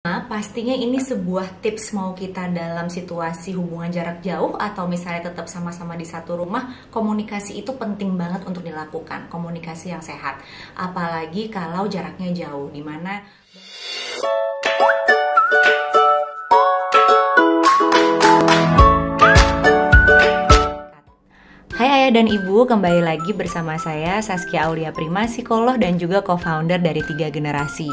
Pastinya ini sebuah tips mau kita dalam situasi hubungan jarak jauh atau misalnya tetap sama-sama di satu rumah, komunikasi itu penting banget untuk dilakukan, komunikasi yang sehat. Apalagi kalau jaraknya jauh, dimana Hai Ayah dan Ibu, kembali lagi bersama saya Saskia Aulia Prima, psikolog dan juga co-founder dari 3 Generasi.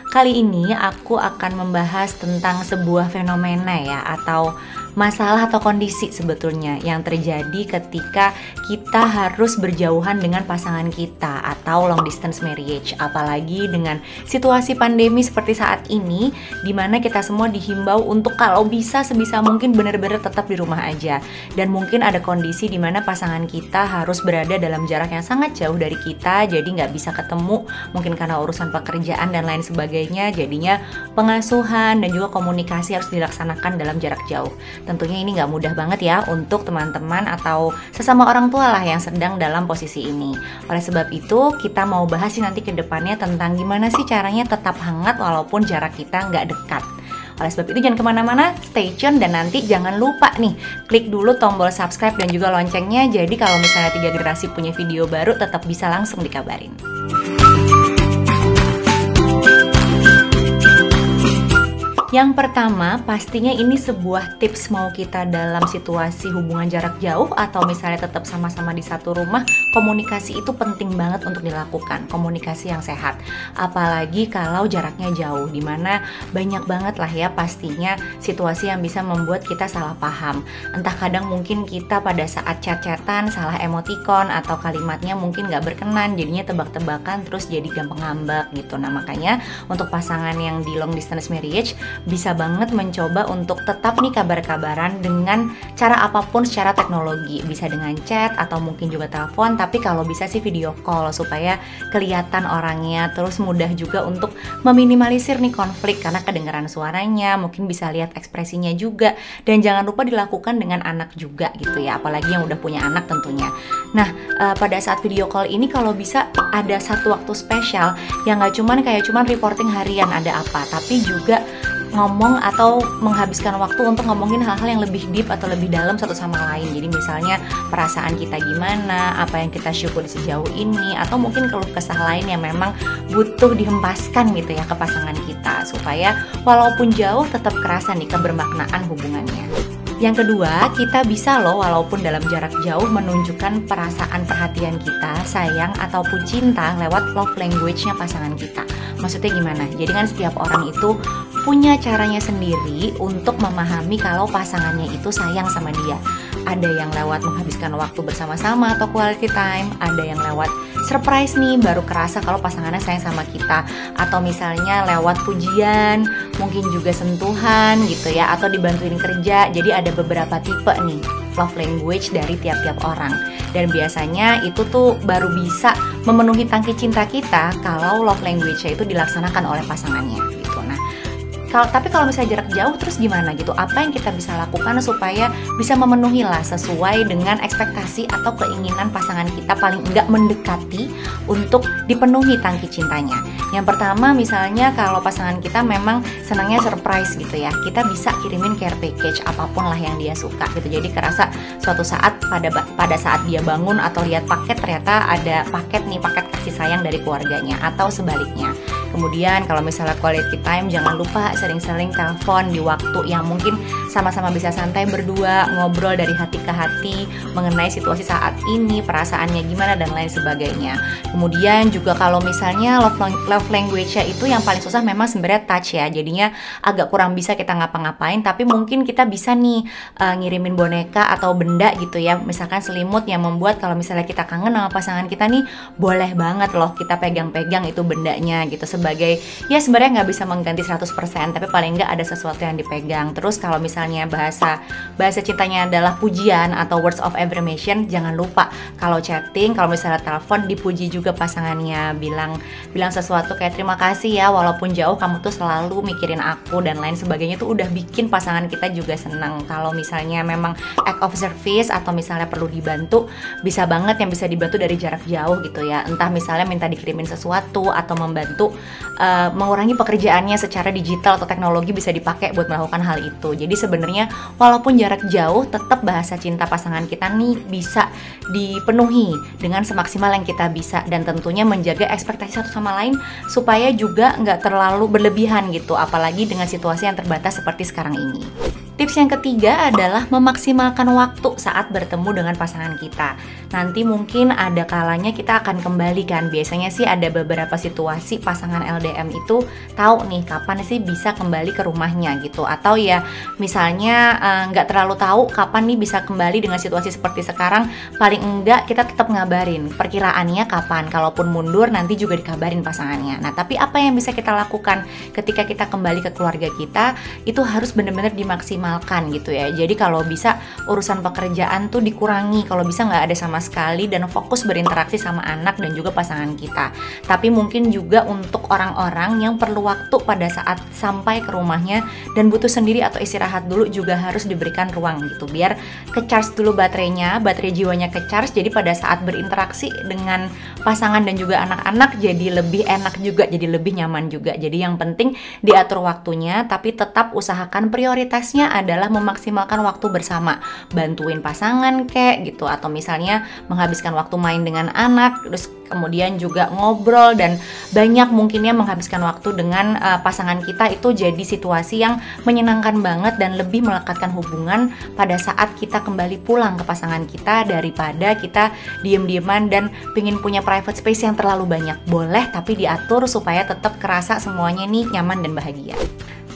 Kali ini aku akan membahas tentang sebuah fenomena ya, atau masalah atau kondisi sebetulnya yang terjadi ketika kita harus berjauhan dengan pasangan kita atau long distance marriage. Apalagi dengan situasi pandemi seperti saat ini, dimana kita semua dihimbau untuk kalau bisa sebisa mungkin benar-benar tetap di rumah aja. Dan mungkin ada kondisi dimana pasangan kita harus berada dalam jarak yang sangat jauh dari kita, jadi nggak bisa ketemu, mungkin karena urusan pekerjaan dan lain sebagainya. Jadinya pengasuhan dan juga komunikasi harus dilaksanakan dalam jarak jauh. Tentunya ini nggak mudah banget ya untuk teman-teman atau sesama orang tua lah yang sedang dalam posisi ini. Oleh sebab itu, kita mau bahas sih nanti ke depannya tentang gimana sih caranya tetap hangat walaupun jarak kita nggak dekat. Oleh sebab itu jangan kemana-mana, stay tune, dan nanti jangan lupa nih, klik dulu tombol subscribe dan juga loncengnya. Jadi kalau misalnya 3 Generasi punya video baru, tetap bisa langsung dikabarin. Yang pertama, pastinya ini sebuah tips mau kita dalam situasi hubungan jarak jauh atau misalnya tetap sama-sama di satu rumah, komunikasi itu penting banget untuk dilakukan, komunikasi yang sehat. Apalagi kalau jaraknya jauh, dimana banyak banget lah ya pastinya situasi yang bisa membuat kita salah paham. Entah kadang mungkin kita pada saat chat-chatan salah emotikon atau kalimatnya mungkin gak berkenan, jadinya tebak-tebakan terus jadi gampang ngambek gitu. Nah makanya untuk pasangan yang di long distance marriage, bisa banget mencoba untuk tetap nih kabar-kabaran dengan cara apapun secara teknologi. Bisa dengan chat atau mungkin juga telepon, tapi kalau bisa sih video call supaya kelihatan orangnya. Terus mudah juga untuk meminimalisir nih konflik karena kedengaran suaranya, mungkin bisa lihat ekspresinya juga. Dan jangan lupa dilakukan dengan anak juga gitu ya, apalagi yang udah punya anak tentunya. Nah, pada saat video call ini kalau bisa ada satu waktu spesial yang gak cuman reporting harian ada apa, tapi juga ngomong atau menghabiskan waktu untuk ngomongin hal-hal yang lebih deep atau lebih dalam satu sama lain. Jadi misalnya perasaan kita gimana, apa yang kita syukuri sejauh ini, atau mungkin keluh kesah lain yang memang butuh dihempaskan gitu ya ke pasangan kita, supaya walaupun jauh tetap kerasa nih kebermaknaan hubungannya. Yang kedua, kita bisa loh walaupun dalam jarak jauh menunjukkan perasaan perhatian kita, sayang ataupun cinta lewat love language-nya pasangan kita. Maksudnya gimana? Jadi kan setiap orang itu punya caranya sendiri untuk memahami kalau pasangannya itu sayang sama dia. Ada yang lewat menghabiskan waktu bersama-sama atau quality time, ada yang lewat surprise nih, baru kerasa kalau pasangannya sayang sama kita. Atau misalnya lewat pujian, mungkin juga sentuhan gitu ya, atau dibantuin kerja. Jadi ada beberapa tipe nih love language dari tiap-tiap orang. Dan biasanya itu tuh baru bisa memenuhi tangki cinta kita kalau love language-nya itu dilaksanakan oleh pasangannya gitu. Nah, tapi kalau misalnya jarak jauh terus gimana gitu? Apa yang kita bisa lakukan supaya bisa memenuhi lah sesuai dengan ekspektasi atau keinginan pasangan kita, paling enggak mendekati untuk dipenuhi tangki cintanya. Yang pertama misalnya kalau pasangan kita memang senangnya surprise gitu ya, kita bisa kirimin care package apapun lah yang dia suka gitu. Jadi kerasa suatu saat pada saat dia bangun atau lihat paket, ternyata ada paket kasih sayang dari keluarganya atau sebaliknya. Kemudian kalau misalnya quality time, jangan lupa sering-sering telepon di waktu yang mungkin sama-sama bisa santai berdua, ngobrol dari hati ke hati mengenai situasi saat ini, perasaannya gimana dan lain sebagainya. Kemudian juga kalau misalnya love language-nya itu yang paling susah memang sebenarnya touch ya. Jadinya agak kurang bisa kita ngapa-ngapain, tapi mungkin kita bisa nih ngirimin boneka atau benda gitu ya. Misalkan selimut yang membuat kalau misalnya kita kangen sama pasangan kita nih, boleh banget loh kita pegang-pegang itu bendanya gitu, sebagai ya sebenarnya nggak bisa mengganti 100%, tapi paling nggak ada sesuatu yang dipegang. Terus kalau misalnya bahasa cintanya adalah pujian atau words of affirmation, jangan lupa kalau chatting, kalau misalnya telepon, dipuji juga pasangannya, bilang sesuatu kayak terima kasih ya walaupun jauh kamu tuh selalu mikirin aku dan lain sebagainya. Tuh udah bikin pasangan kita juga senang. Kalau misalnya memang act of service atau misalnya perlu dibantu, bisa banget yang bisa dibantu dari jarak jauh gitu ya, entah misalnya minta dikirimin sesuatu atau membantu mengurangi pekerjaannya secara digital atau teknologi bisa dipakai buat melakukan hal itu. Jadi sebenarnya walaupun jarak jauh, tetap bahasa cinta pasangan kita nih bisa dipenuhi dengan semaksimal yang kita bisa, dan tentunya menjaga ekspektasi satu sama lain supaya juga nggak terlalu berlebihan gitu, apalagi dengan situasi yang terbatas seperti sekarang ini. Tips yang ketiga adalah memaksimalkan waktu saat bertemu dengan pasangan kita. Nanti mungkin ada kalanya kita akan kembali kan. Biasanya sih ada beberapa situasi pasangan LDM itu tahu nih kapan sih bisa kembali ke rumahnya gitu. Atau ya misalnya nggak terlalu tahu kapan nih bisa kembali dengan situasi seperti sekarang. Paling enggak kita tetap ngabarin perkiraannya kapan. Kalaupun mundur nanti juga dikabarin pasangannya. Nah tapi apa yang bisa kita lakukan ketika kita kembali ke keluarga kita, itu harus benar-benar dimaksimalkan gitu ya. Jadi kalau bisa urusan pekerjaan tuh dikurangi, kalau bisa nggak ada sama sekali, dan fokus berinteraksi sama anak dan juga pasangan kita. Tapi mungkin juga untuk orang-orang yang perlu waktu pada saat sampai ke rumahnya dan butuh sendiri atau istirahat dulu, juga harus diberikan ruang gitu, biar ke-charge dulu baterai jiwanya ke-charge. Jadi pada saat berinteraksi dengan pasangan dan juga anak-anak jadi lebih enak juga, jadi lebih nyaman juga. Jadi yang penting diatur waktunya, tapi tetap usahakan prioritasnya adalah memaksimalkan waktu bersama, bantuin pasangan kek gitu, atau misalnya menghabiskan waktu main dengan anak, terus kemudian juga ngobrol, dan banyak mungkinnya menghabiskan waktu dengan pasangan kita itu jadi situasi yang menyenangkan banget dan lebih melekatkan hubungan pada saat kita kembali pulang ke pasangan kita, daripada kita diem-dieman dan pingin punya private space yang terlalu banyak. Boleh, tapi diatur supaya tetap kerasa semuanya nih nyaman dan bahagia.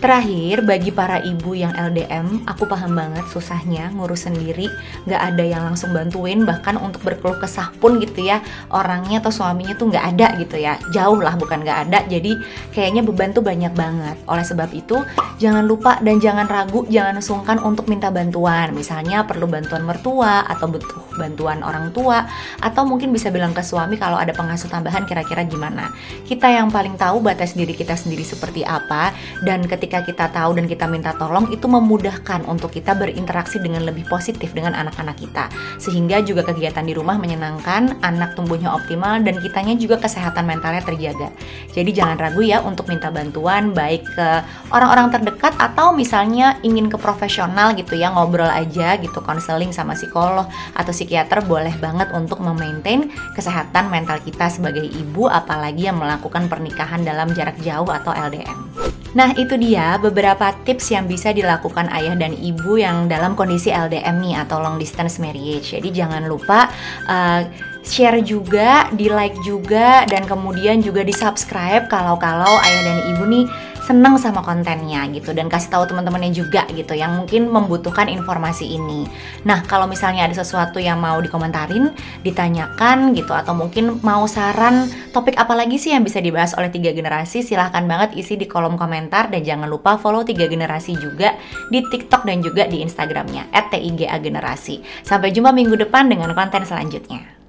Terakhir, bagi para ibu yang LDM, aku paham banget susahnya ngurus sendiri, gak ada yang langsung bantuin, bahkan untuk berkeluh kesah pun gitu ya, orangnya atau suaminya tuh gak ada gitu ya, jauh lah bukan gak ada, jadi kayaknya beban tuh banyak banget. Oleh sebab itu, jangan lupa dan jangan ragu, jangan sungkan untuk minta bantuan, misalnya perlu bantuan mertua, atau butuh bantuan orang tua, atau mungkin bisa bilang ke suami kalau ada pengasuh tambahan kira-kira gimana. Kita yang paling tahu batas diri kita sendiri seperti apa, dan ketika kita tahu dan kita minta tolong, itu memudahkan untuk kita berinteraksi dengan lebih positif dengan anak-anak kita, sehingga juga kegiatan di rumah menyenangkan, anak tumbuhnya optimal, dan kitanya juga kesehatan mentalnya terjaga. Jadi jangan ragu ya untuk minta bantuan, baik ke orang-orang terdekat atau misalnya ingin ke profesional gitu ya, ngobrol aja gitu, konseling sama psikolog atau psikiater, boleh banget untuk memaintain kesehatan mental kita sebagai ibu, apalagi yang melakukan pernikahan dalam jarak jauh atau LDM. Nah itu dia beberapa tips yang bisa dilakukan ayah dan ibu yang dalam kondisi LDM nih atau long distance marriage. Jadi jangan lupa share juga, di like juga, dan kemudian juga di subscribe kalau ayah dan ibu nih seneng sama kontennya gitu, dan kasih tahu teman-temannya juga gitu yang mungkin membutuhkan informasi ini. Nah kalau misalnya ada sesuatu yang mau dikomentarin, ditanyakan gitu, atau mungkin mau saran topik apa lagi sih yang bisa dibahas oleh 3 generasi, silahkan banget isi di kolom komentar, dan jangan lupa follow 3 generasi juga di TikTok dan juga di Instagramnya @tigagenerasi. Sampai jumpa minggu depan dengan konten selanjutnya.